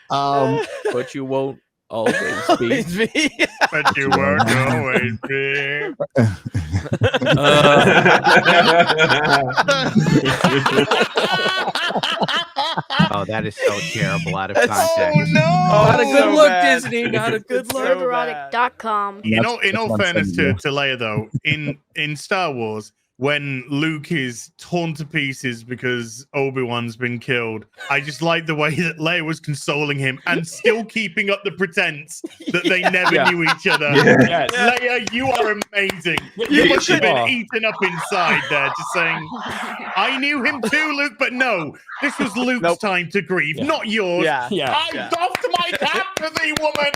But you won't always be. But you won't always be. Oh, that is so terrible out of context. Oh no! Not a good so look, bad. Disney. Not a good look. Nerdrotic.com. In all fairness to Leia, though, in Star Wars, when Luke is torn to pieces because Obi-Wan's been killed, I just like the way that Leia was consoling him and still keeping up the pretense that they never knew each other. Yes. Leia, you are amazing. You must have been eaten up inside there, just saying, I knew him too, Luke, but no, this was Luke's time to grieve, not yours. I doffed my cap to thee, woman.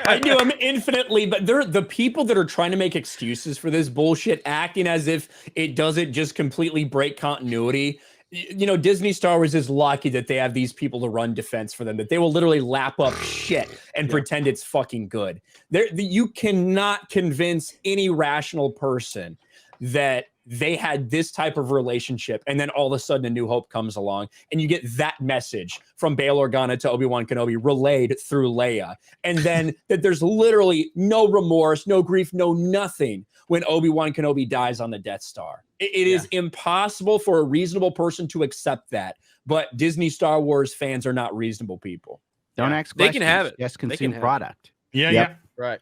I knew him infinitely, but they're the people that are trying to make excuses for this bullshit, acting as if it doesn't just completely break continuity. You know, Disney Star Wars is lucky that they have these people to run defense for them, that they will literally lap up shit and pretend it's fucking good. You cannot convince any rational person that they had this type of relationship, and then all of a sudden A New Hope comes along, and you get that message from Bail Organa to Obi-Wan Kenobi relayed through Leia, and then that there's literally no remorse, no grief, no nothing when Obi-Wan Kenobi dies on the Death Star. It is impossible for a reasonable person to accept that, but Disney Star Wars fans are not reasonable people. Don't ask They questions. can have it. Just They consume can have it. product. Yeah. Right.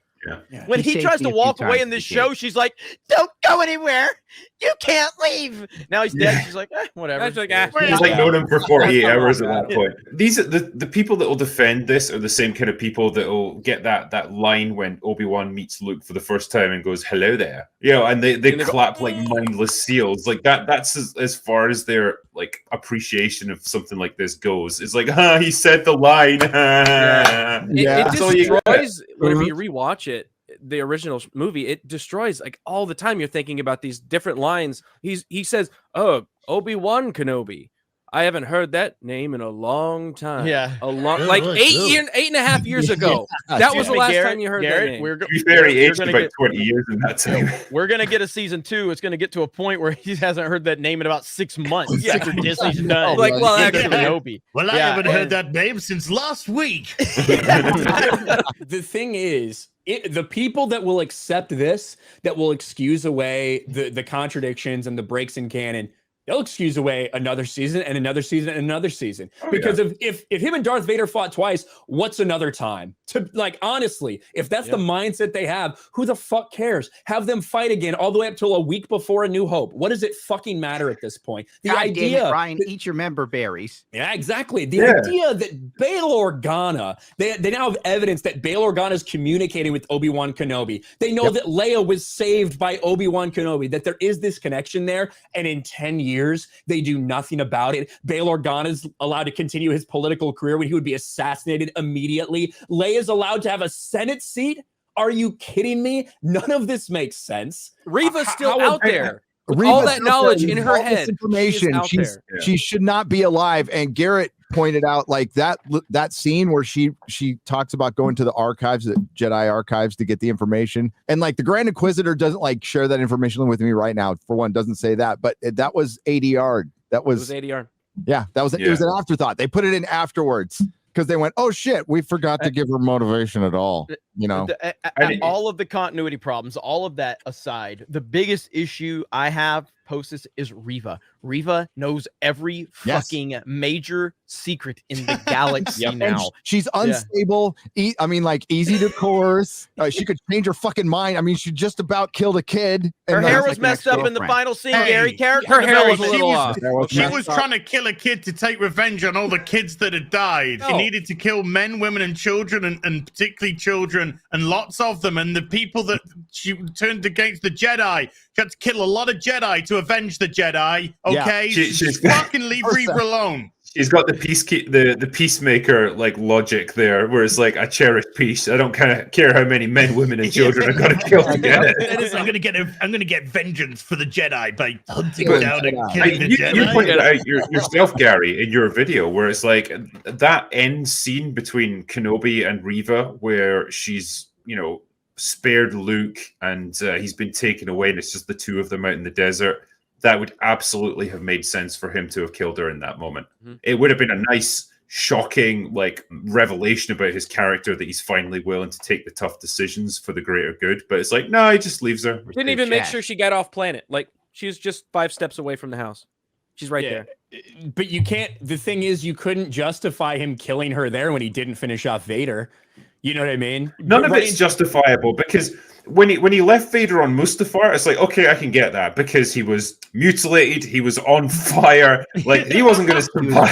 Yeah. When he saved tries me to a few walk away times in this to get show, she's like, "Don't go anywhere. You can't leave." Now he's dead. She's like, "Whatever." That's like, He's like known him for 48 hours at that point. These are the people that will defend this are the same kind of people that will get that line when Obi-Wan meets Luke for the first time and goes, "Hello there," you know, and they clap like mindless seals. Like that's as far as their like appreciation of something like this goes. It's like, he said the line. It destroys whenever you rewatch it. The original movie, it destroys like all the time. You're thinking about these different lines. He says, "Oh, Obi-Wan Kenobi. I haven't heard that name in a long time." Yeah. A long, like 8.5 years ago. That was the last time you heard that name. To be fair, he aged about 20 years in that time. We're gonna get a season 2. It's gonna get to a point where he hasn't heard that name in about 6 months. After Disney's done. Like, well, actually, Kenobi. Well, I haven't heard that name since last week. The thing is, the people that will accept this, that will excuse away the contradictions and the breaks in canon, they'll excuse away another season and another season and another season. Because if him and Darth Vader fought twice, what's another time? To like, honestly, if that's the mindset they have, who the fuck cares? Have them fight again all the way up till a week before A New Hope. What does it fucking matter at this point? The God idea, damn it, Ryan, eat your member berries. Yeah, exactly. The idea that Bail Organa, they now have evidence that Bail Organa is communicating with Obi-Wan Kenobi. They know that Leia was saved by Obi-Wan Kenobi, that there is this connection there, and in 10 years, they do nothing about it. Bail Organa is allowed to continue his political career when he would be assassinated immediately. Leia is allowed to have a Senate seat. Are you kidding me? None of this makes sense. Riva's still out there. With Riva's all that knowledge in her all this head. information. She should not be alive. And Garrett pointed out like that scene where she talks about going to the archives, the Jedi archives, to get the information. And like the Grand Inquisitor doesn't like share that information with me right now. For one, doesn't say that, but that was ADR. That was ADR. Yeah, that was it was an afterthought. They put it in afterwards because they went, oh shit, we forgot to give her motivation at all. You know, all of the continuity problems, all of that aside, the biggest issue I have post this is Riva. Riva knows every fucking major secret in the galaxy now. She's unstable. I mean, like easy to coerce. She could change her fucking mind. I mean, she just about killed a kid. Her hair was messed up in the final scene, Gary. Her hair was a little off. She was trying to kill a kid to take revenge on all the kids that had died. She needed to kill men, women, and children, and particularly children, and lots of them. And the people that she turned against the Jedi, she had to kill a lot of Jedi to avenge the Jedi. Okay, she's fucking leave Reaver alone. She's got the peacemaker like logic there, where it's like, I cherish peace. I don't kind of care how many men, women, and children are going to kill to get it. I'm gonna get vengeance for the Jedi by hunting down and killing the Jedi. You pointed out yourself, Gary, in your video, where it's like that end scene between Kenobi and Riva, where she's spared Luke and he's been taken away, and it's just the two of them out in the desert. That would absolutely have made sense for him to have killed her in that moment. Mm-hmm. It would have been a nice shocking like revelation about his character that he's finally willing to take the tough decisions for the greater good. But it's like, no, he just leaves her. Didn't even make sure she got off planet. Like, she was just 5 steps away from the house. She's right there. But you can't. The thing is, you couldn't justify him killing her there when he didn't finish off Vader. You know what I mean? None of it's justifiable, because when he left Vader on Mustafar, it's like, okay, I can get that, because he was mutilated, he was on fire, like he wasn't going to survive.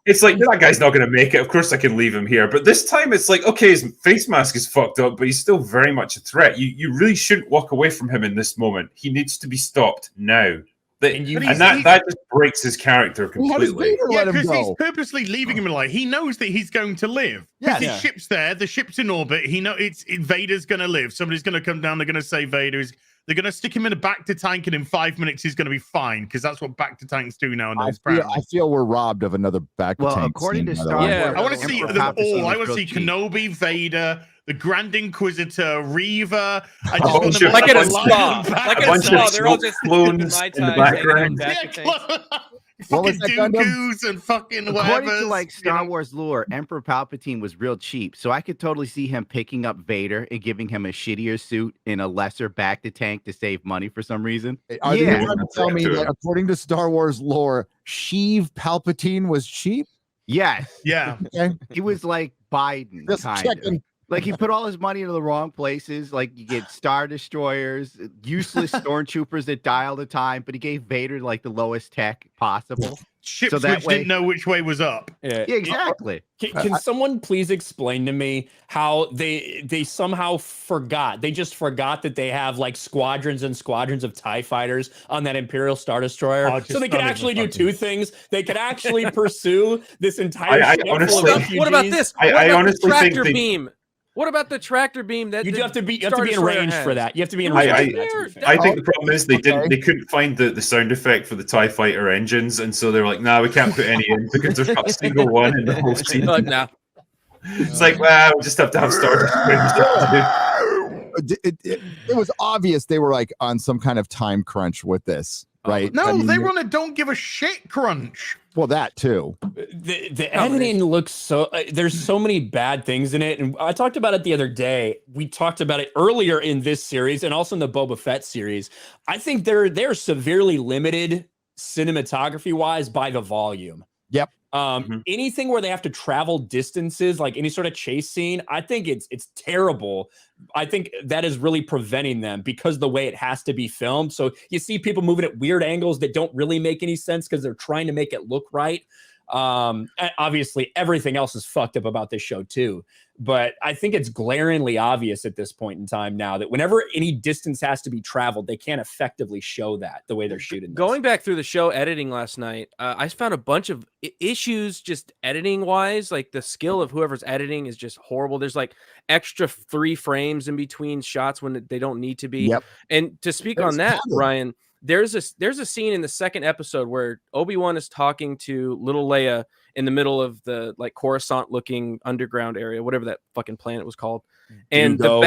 It's like that guy's not going to make it. Of course, I can leave him here. But this time, it's like, okay, his face mask is fucked up, but he's still very much a threat. You really shouldn't walk away from him in this moment. He needs to be stopped now. That just breaks his character completely. Yeah, because he's purposely leaving him alive. He knows that he's going to live. Because his ship's there, the ship's in orbit. He know Vader's going to live. Somebody's going to come down. They're going to say Vader is. They're going to stick him in a back to tank, and in 5 minutes he's going to be fine, because that's what back to tanks do nowadays. I feel we're robbed of another back to tank. According to Star Wars, I want to see them all. I want to see Kenobi, Vader, the Grand Inquisitor, Reva. I just want them like at a spa. Like at a spa. They're all just in the background. Fucking Dooku's and fucking whatever. According to like Star Wars lore, Emperor Palpatine was real cheap, so I could totally see him picking up Vader and giving him a shittier suit in a lesser back to tank to save money for some reason. Are you trying to tell me that according to Star Wars lore, Sheev Palpatine was cheap? Yes. Yeah. Okay. He was like Biden. Just checking. Like he put all his money into the wrong places. Like you get Star Destroyers, useless stormtroopers that die all the time, but he gave Vader like the lowest tech possible. Ships so that didn't know which way was up. Yeah, exactly. Can someone please explain to me how they somehow forgot? They just forgot that they have like squadrons and squadrons of TIE fighters on that Imperial Star Destroyer, so they could actually do two things. They could actually pursue this entire ship full of refugees. What about this? I honestly think tractor beam. What about the tractor beam? That you have to be in range for that. You have to be in range. I think the problem is they couldn't find the sound effect for the TIE fighter engines, and so they're like, nah, we can't put any in because there's not a single one in the whole scene. Nah. It's like, well, we just have to have Star Destroyers. It was obvious they were like on some kind of time crunch with this, right? No, they were on a don't give a shit crunch. Well, that too. The editing looks so. There's so many bad things in it, and I talked about it the other day. We talked about it earlier in this series, and also in the Boba Fett series. I think they're severely limited cinematography wise by the volume. Yep. Anything where they have to travel distances, like any sort of chase scene, I think it's terrible. I think that is really preventing them because the way it has to be filmed. So you see people moving at weird angles that don't really make any sense because they're trying to make it look right. Obviously, everything else is fucked up about this show too. But I think it's glaringly obvious at this point in time now that whenever any distance has to be traveled, they can't effectively show that the way they're shooting this. Going back through the show editing last night, I found a bunch of issues just editing wise. Like the skill of whoever's editing is just horrible. There's like extra 3 frames in between shots when they don't need to be. Yep. And to speak on that, Ryan, there's a scene in the second episode where Obi-Wan is talking to little Leia in the middle of the like Coruscant looking underground area, whatever that fucking planet was called. And the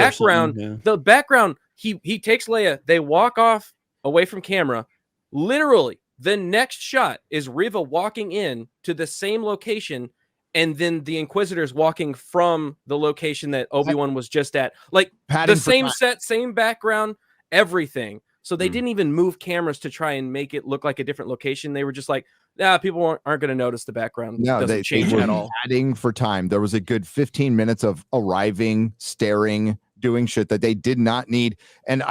background, he takes Leia, they walk off away from camera. Literally, the next shot is Riva walking in to the same location, and then the Inquisitors walking from the location that Obi-Wan was just at. Like the same set, same background, everything. So they didn't even move cameras to try and make it look like a different location. They were just like, people aren't going to notice the background. No, doesn't change at all. Adding for time. There was a good 15 minutes of arriving, staring, doing shit that they did not need. And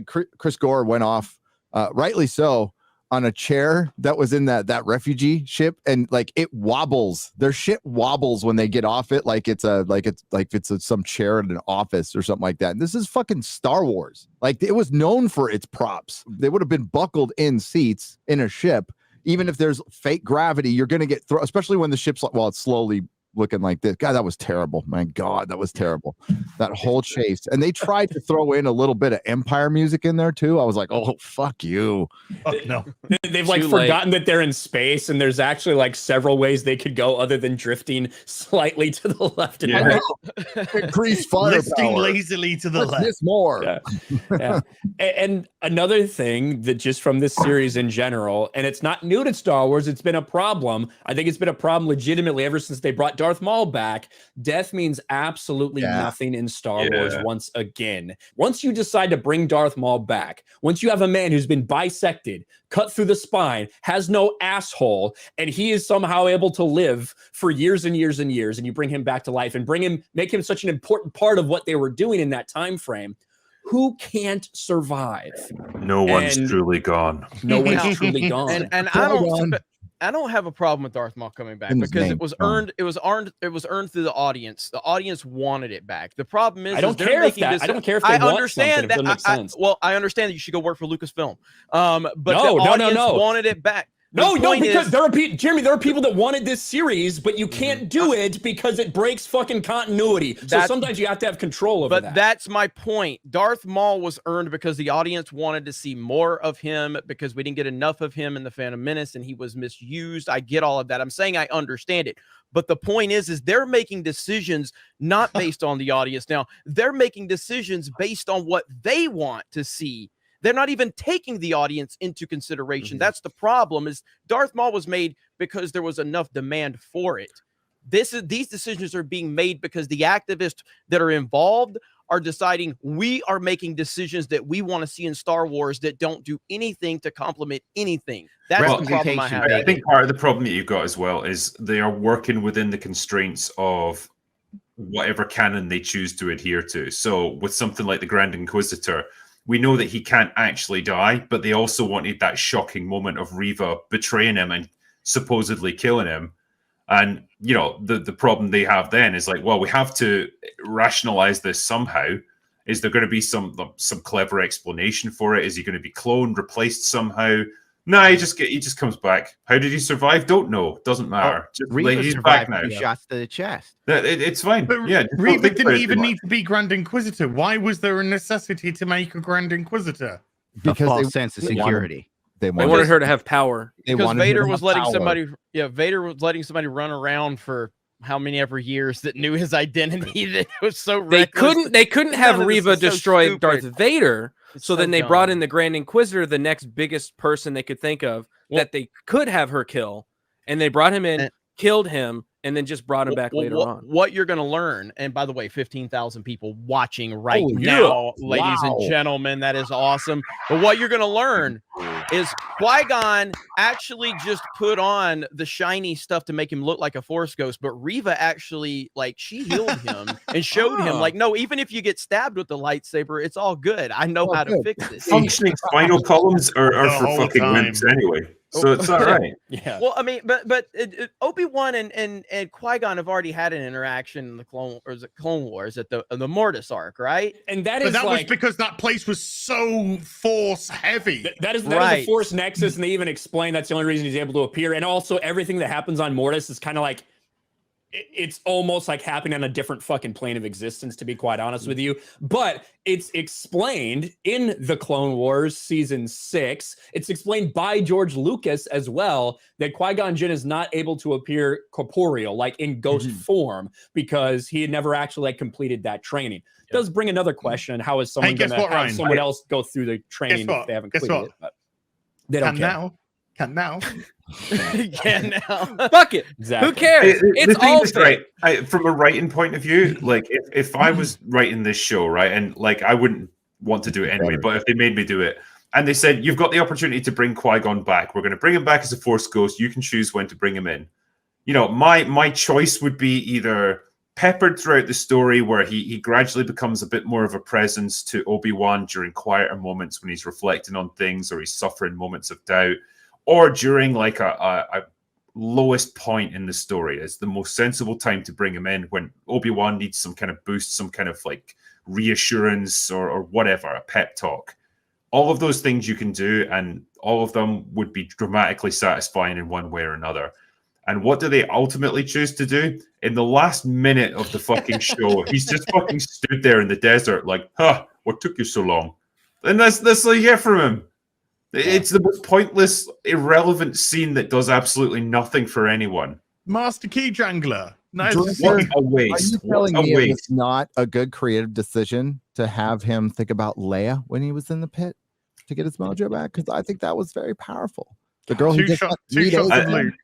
Chris Gore went off, rightly so, on a chair that was in that refugee ship, and like it wobbles. Their shit wobbles when they get off it, like it's some chair in an office or something like that. And this is fucking Star Wars. Like it was known for its props. They would have been buckled in seats in a ship. Even if there's fake gravity, you're gonna get thrown, especially when the ship's like, well, it's slowly looking like this. God, that was terrible. My God, that was terrible. That whole chase. And they tried to throw in a little bit of Empire music in there too. I was like, oh, fuck you. Oh, no. They've like forgotten that they're in space, and there's actually like several ways they could go other than drifting slightly to the left and right. Increase firepower. Listing lazily to the left. This more. Yeah. And another thing that just from this series in general, and it's not new to Star Wars, it's been a problem. I think it's been a problem legitimately ever since they brought Darth Maul back. Death means absolutely nothing in Star Wars once again. Once you decide to bring Darth Maul back, once you have a man who's been bisected, cut through the spine, has no asshole, and he is somehow able to live for years and years and years, and you bring him back to life and make him such an important part of what they were doing in that time frame, who can't survive? No one's truly gone. No one's truly gone. And I don't have a problem with Darth Maul coming back because it was earned. It was earned through the audience. The audience wanted it back. The problem is, I don't care if that. I don't care if they want something. It doesn't make sense. Well, I understand that you should go work for Lucasfilm. But the audience wanted it back. No, because there are people, Jeremy, there are people that wanted this series, but you can't do it because it breaks fucking continuity. So sometimes you have to have control over that. But that's my point. Darth Maul was earned because the audience wanted to see more of him, because we didn't get enough of him in The Phantom Menace and he was misused. I get all of that. I'm saying I understand it. But the point is they're making decisions not based on the audience. Now, they're making decisions based on what they want to see. They're not even taking the audience into consideration. That's the problem. Is Darth Maul was made because there was enough demand for it. These decisions are being made because the activists that are involved are deciding we are making decisions that we want to see in Star Wars that don't do anything to complement anything. That's the problem I have. I think part of the problem that you've got as well is they are working within the constraints of whatever canon they choose to adhere to. So with something like the Grand Inquisitor, we know that he can't actually die, but they also wanted that shocking moment of Reva betraying him and supposedly killing him. And, you know, the problem they have then is like, well, we have to rationalize this somehow. Is there going to be some clever explanation for it? Is he going to be cloned, replaced somehow? No, he just comes back. How did he survive? Don't know. Doesn't matter. He's back now. Shots to the chest. It's fine. But Reva didn't even need to be Grand Inquisitor. Why was there a necessity to make a Grand Inquisitor? Because a false sense of security. They wanted her to have power. Because Vader was letting somebody. Yeah, Vader was letting somebody run around for how many ever years that knew his identity. That was so reckless. They couldn't have Reva destroy Darth Vader. So then they brought in the Grand Inquisitor, the next biggest person they could think of that they could have her kill. And they brought him in, killed him, and then just brought him back later on. What you're going to learn, and by the way, 15,000 people watching right now, ladies and gentlemen, that is awesome. But what you're going to learn is Qui Gon actually just put on the shiny stuff to make him look like a Force ghost, but Reva actually, like, she healed him and showed him, like, no, even if you get stabbed with the lightsaber, it's all good. I know how to fix this. Functioning spinal columns are for fucking wimps anyway. So it's all right. Yeah. Well, I mean, but Obi-Wan and Qui-Gon have already had an interaction in the Clone Wars at the Mortis arc, right? And that was because that place was so Force heavy. That is the Force Nexus, and they even explain that's the only reason he's able to appear. And also, everything that happens on Mortis is kind of like, it's almost like happening on a different fucking plane of existence, to be quite honest with you. But it's explained in the Clone Wars season 6. It's explained by George Lucas as well that Qui-Gon Jinn is not able to appear corporeal, like in ghost form, because he had never actually completed that training. It does bring another question: how is someone going to have someone else go through the training if they haven't completed it? But they don't care. Can now. Fuck it. Exactly. Who cares? It's all right. From a writing point of view, like if I was writing this show, right, and like I wouldn't want to do it anyway, but if they made me do it, and they said you've got the opportunity to bring Qui-Gon back, we're going to bring him back as a Force ghost. You can choose when to bring him in. You know, my choice would be either peppered throughout the story where he gradually becomes a bit more of a presence to Obi-Wan during quieter moments when he's reflecting on things or he's suffering moments of doubt, or during like a lowest point in the story. It's the most sensible time to bring him in when Obi-Wan needs some kind of boost, some kind of like reassurance or whatever, a pep talk. All of those things you can do, and all of them would be dramatically satisfying in one way or another. And what do they ultimately choose to do? In the last minute of the fucking show, he's just fucking stood there in the desert like, huh, what took you so long? And that's all you get from him. It's the most pointless, irrelevant scene that does absolutely nothing for anyone. Master Key Jangler. Nice. What a waste. Are you telling What a me it was waste. not a good creative decision to have him think about Leia when he was in the pit to get his mojo back? Because I think that was very powerful. The girl who Two shots of Luke.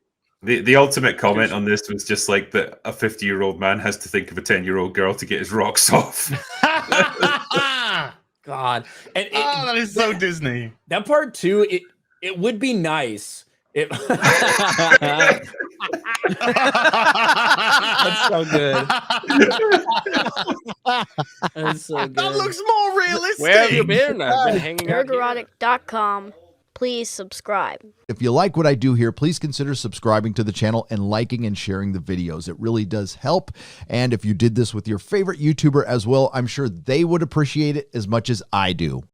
The ultimate comment on this was just like that a 50-year-old man has to think of a 10-year-old girl to get his rocks off. God. And that is so Disney. That part too, it would be nice if That's so good. That's so good. That looks more realistic. Where have you been? I've been hanging out here. Nerdrotic.com. Please subscribe. If you like what I do here, please consider subscribing to the channel and liking and sharing the videos. It really does help. And if you did this with your favorite YouTuber as well, I'm sure they would appreciate it as much as I do.